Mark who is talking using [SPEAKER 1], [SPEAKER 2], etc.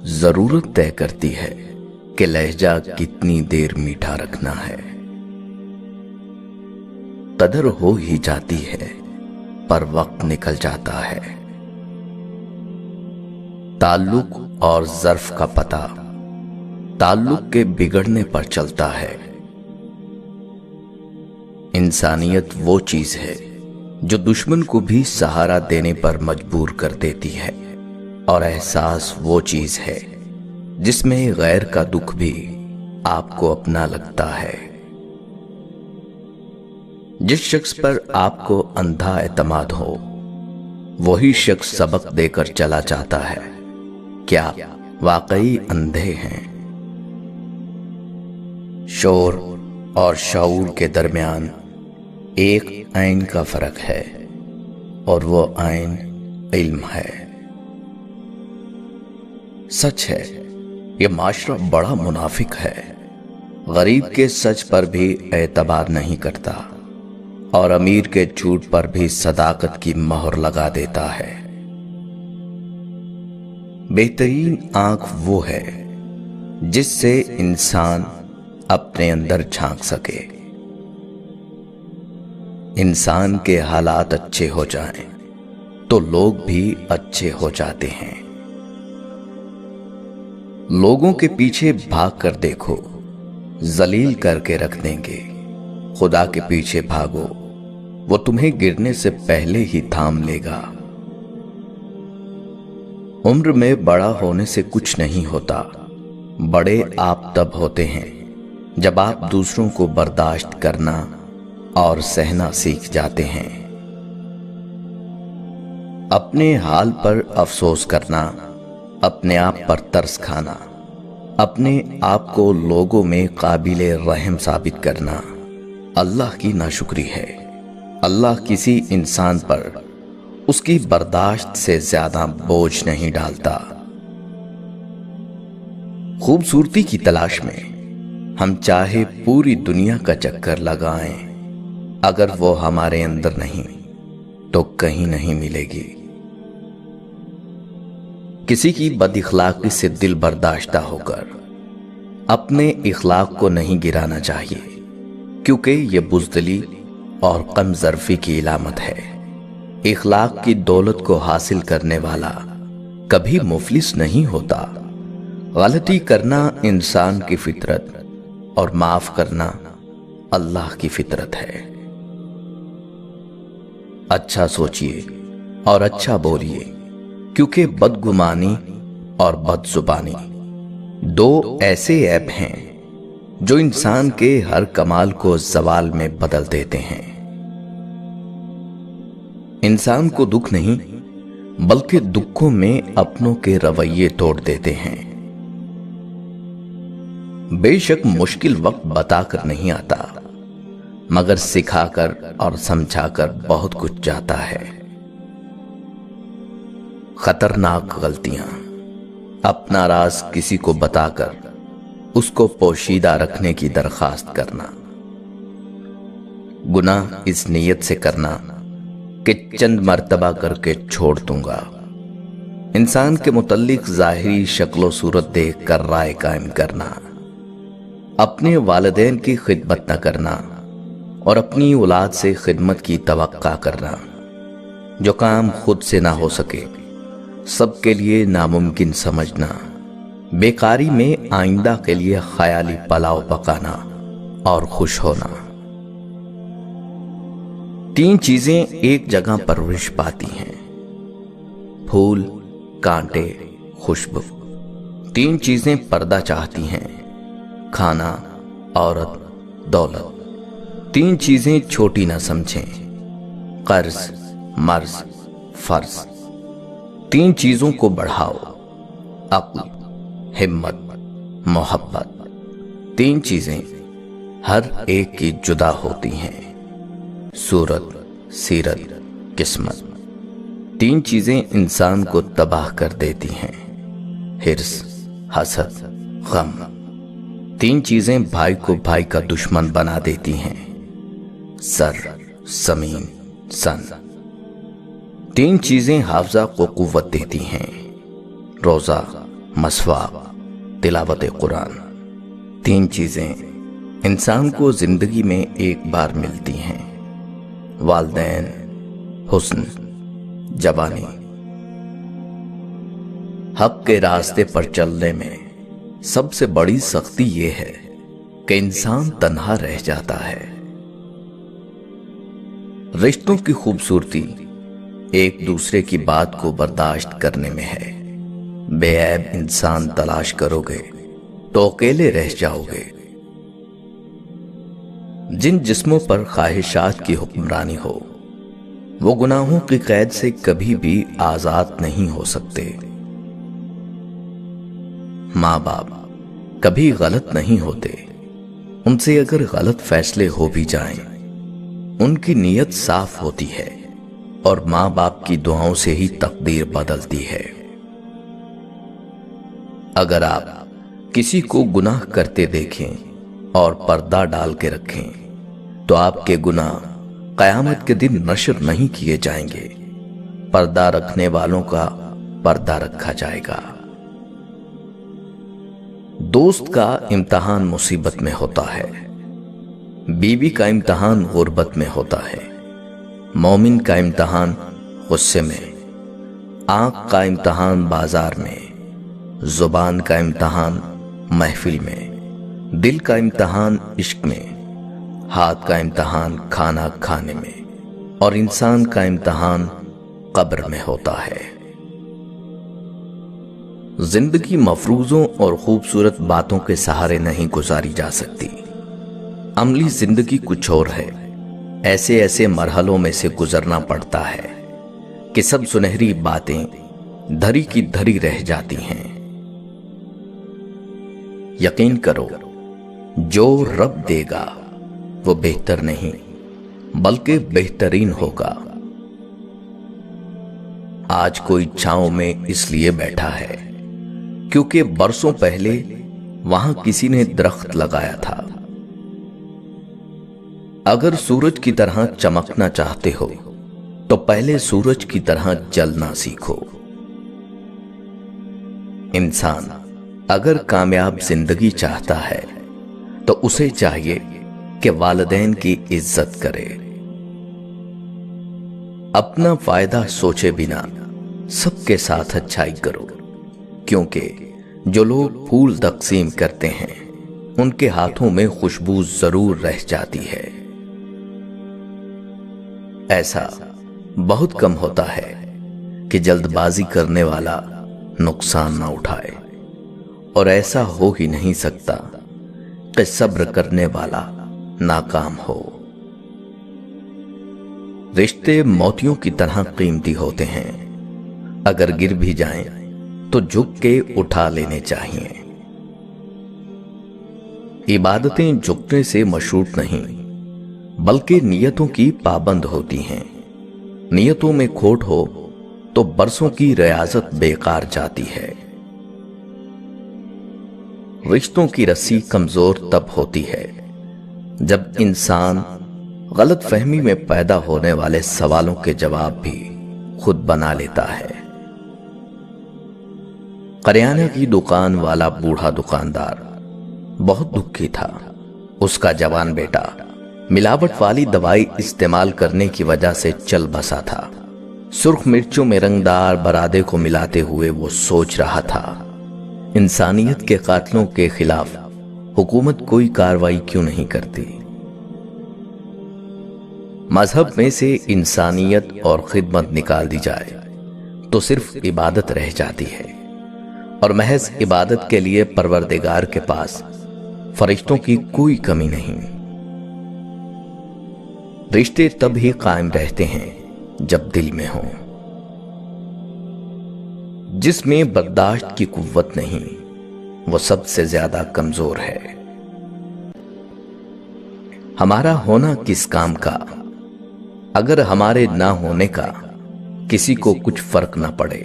[SPEAKER 1] ضرورت طے کرتی ہے کہ لہجہ کتنی دیر میٹھا رکھنا ہے۔ قدر ہو ہی جاتی ہے پر وقت نکل جاتا ہے۔ تعلق اور ظرف کا پتہ تعلق کے بگڑنے پر چلتا ہے۔ انسانیت وہ چیز ہے جو دشمن کو بھی سہارا دینے پر مجبور کر دیتی ہے، اور احساس وہ چیز ہے جس میں غیر کا دکھ بھی آپ کو اپنا لگتا ہے۔ جس شخص پر آپ کو اندھا اعتماد ہو، وہی شخص سبق دے کر چلا جاتا ہے۔ کیا واقعی اندھے ہیں؟ شعور اور شعور کے درمیان ایک عین کا فرق ہے، اور وہ عین علم ہے۔ سچ ہے، یہ معاشرہ بڑا منافق ہے، غریب کے سچ پر بھی اعتبار نہیں کرتا، اور امیر کے جھوٹ پر بھی صداقت کی مہر لگا دیتا ہے۔ بہترین آنکھ وہ ہے جس سے انسان اپنے اندر جھانک سکے۔ انسان کے حالات اچھے ہو جائیں تو لوگ بھی اچھے ہو جاتے ہیں۔ لوگوں کے پیچھے بھاگ کر دیکھو، ذلیل کر کے رکھ دیں گے۔ خدا کے پیچھے بھاگو، وہ تمہیں گرنے سے پہلے ہی تھام لے گا۔ عمر میں بڑا ہونے سے کچھ نہیں ہوتا، بڑے آپ تب ہوتے ہیں جب آپ دوسروں کو برداشت کرنا اور سہنا سیکھ جاتے ہیں۔ اپنے حال پر افسوس کرنا، اپنے آپ پر ترس کھانا، اپنے آپ کو لوگوں میں قابل رحم ثابت کرنا اللہ کی ناشکری ہے۔ اللہ کسی انسان پر اس کی برداشت سے زیادہ بوجھ نہیں ڈالتا۔ خوبصورتی کی تلاش میں ہم چاہے پوری دنیا کا چکر لگائیں، اگر وہ ہمارے اندر نہیں تو کہیں نہیں ملے گی۔ کسی کی بد اخلاقی سے دل برداشتہ ہو کر اپنے اخلاق کو نہیں گرانا چاہیے، کیونکہ یہ بزدلی اور کم ظرفی کی علامت ہے۔ اخلاق کی دولت کو حاصل کرنے والا کبھی مفلس نہیں ہوتا۔ غلطی کرنا انسان کی فطرت اور معاف کرنا اللہ کی فطرت ہے۔ اچھا سوچئے اور اچھا بولیے، کیونکہ بدگمانی اور بد زبانی دو ایسے عیب ہیں جو انسان کے ہر کمال کو زوال میں بدل دیتے ہیں۔ انسان کو دکھ نہیں بلکہ دکھوں میں اپنوں کے رویے توڑ دیتے ہیں۔ بے شک مشکل وقت بتا کر نہیں آتا، مگر سکھا کر اور سمجھا کر بہت کچھ جاتا ہے۔ خطرناک غلطیاں: اپنا راز کسی کو بتا کر اس کو پوشیدہ رکھنے کی درخواست کرنا۔ گناہ اس نیت سے کرنا کہ چند مرتبہ کر کے چھوڑ دوں گا۔ انسان کے متعلق ظاہری شکل و صورت دیکھ کر رائے قائم کرنا۔ اپنے والدین کی خدمت نہ کرنا اور اپنی اولاد سے خدمت کی توقع کرنا۔ جو کام خود سے نہ ہو سکے سب کے لیے ناممکن سمجھنا۔ بیکاری میں آئندہ کے لیے خیالی پلاؤ پکانا اور خوش ہونا۔ تین چیزیں ایک جگہ پرورش پاتی ہیں: پھول، کانٹے، خوشبو۔ تین چیزیں پردہ چاہتی ہیں: کھانا، عورت، دولت۔ تین چیزیں چھوٹی نہ سمجھیں: قرض، مرض، فرض۔ تین چیزوں کو بڑھاؤ: عقل، ہمت، محبت۔ تین چیزیں ہر ایک کی جدا ہوتی ہیں: صورت، سیرت، قسمت۔ تین چیزیں انسان کو تباہ کر دیتی ہیں: حرص، حسد، غم۔ تین چیزیں بھائی کو بھائی کا دشمن بنا دیتی ہیں: سر، زمین، سن۔ تین چیزیں حافظہ کو قوت دیتی ہیں: روزہ، مسواک، تلاوت قرآن، 3 چیزیں انسان کو زندگی میں ایک بار ملتی ہیں: والدین، حسن، جوانی۔ حق کے راستے پر چلنے میں سب سے بڑی سختی یہ ہے کہ انسان تنہا رہ جاتا ہے۔ رشتوں کی خوبصورتی ایک دوسرے کی بات کو برداشت کرنے میں ہے۔ بے عیب انسان تلاش کرو گے تو اکیلے رہ جاؤ گے۔ جن جسموں پر خواہشات کی حکمرانی ہو وہ گناہوں کی قید سے کبھی بھی آزاد نہیں ہو سکتے۔ ماں باپ کبھی غلط نہیں ہوتے، ان سے اگر غلط فیصلے ہو بھی جائیں ان کی نیت صاف ہوتی ہے اور ماں باپ کی دعاؤں سے ہی تقدیر بدلتی ہے۔ اگر آپ کسی کو گناہ کرتے دیکھیں اور پردہ ڈال کے رکھیں تو آپ کے گناہ قیامت کے دن نشر نہیں کیے جائیں گے، پردہ رکھنے والوں کا پردہ رکھا جائے گا۔ دوست کا امتحان مصیبت میں ہوتا ہے، بیوی کا امتحان غربت میں ہوتا ہے، مومن کا امتحان غصے میں، آنکھ کا امتحان بازار میں، زبان کا امتحان محفل میں، دل کا امتحان عشق میں، ہاتھ کا امتحان کھانا کھانے میں، اور انسان کا امتحان قبر میں ہوتا ہے۔ زندگی مفروضوں اور خوبصورت باتوں کے سہارے نہیں گزاری جا سکتی۔ عملی زندگی کچھ اور ہے، ایسے ایسے مرحلوں میں سے گزرنا پڑتا ہے کہ سب سنہری باتیں دھری کی دھری رہ جاتی ہیں۔ یقین کرو جو رب دے گا وہ بہتر نہیں بلکہ بہترین ہوگا۔ آج کوئی چھاؤں میں اس لیے بیٹھا ہے کیونکہ برسوں پہلے وہاں کسی نے درخت لگایا تھا۔ اگر سورج کی طرح چمکنا چاہتے ہو تو پہلے سورج کی طرح جلنا سیکھو۔ انسان اگر کامیاب زندگی چاہتا ہے تو اسے چاہیے کہ والدین کی عزت کرے، اپنا فائدہ سوچے بنا سب کے ساتھ اچھائی کرو، کیونکہ جو لوگ پھول تقسیم کرتے ہیں ان کے ہاتھوں میں خوشبو ضرور رہ جاتی ہے۔ ایسا بہت کم ہوتا ہے کہ جلد بازی کرنے والا نقصان نہ اٹھائے، اور ایسا ہو ہی نہیں سکتا کہ صبر کرنے والا ناکام ہو۔ رشتے موتیوں کی طرح قیمتی ہوتے ہیں، اگر گر بھی جائیں تو جھک کے اٹھا لینے چاہیے۔ عبادتیں جھکنے سے مشروط نہیں بلکہ نیتوں کی پابند ہوتی ہیں۔ نیتوں میں کھوٹ ہو تو برسوں کی ریاضت بیکار جاتی ہے۔ رشتوں کی رسی کمزور تب ہوتی ہے جب انسان غلط فہمی میں پیدا ہونے والے سوالوں کے جواب بھی خود بنا لیتا ہے۔ کریانہ کی دکان والا بوڑھا دکاندار بہت دکھی تھا۔ اس کا جوان بیٹا ملاوٹ والی دوائی استعمال کرنے کی وجہ سے چل بسا تھا۔ سرخ مرچوں میں رنگدار برادے کو ملاتے ہوئے وہ سوچ رہا تھا، انسانیت کے قاتلوں کے خلاف حکومت کوئی کارروائی کیوں نہیں کرتی؟ مذہب میں سے انسانیت اور خدمت نکال دی جائے تو صرف عبادت رہ جاتی ہے، اور محض عبادت کے لیے پروردگار کے پاس فرشتوں کی کوئی کمی نہیں۔ رشتے تب ہی قائم رہتے ہیں جب دل میں ہوں۔ جس میں برداشت کی قوت نہیں وہ سب سے زیادہ کمزور ہے۔ ہمارا ہونا کس کام کا اگر ہمارے نہ ہونے کا کسی کو کچھ فرق نہ پڑے؟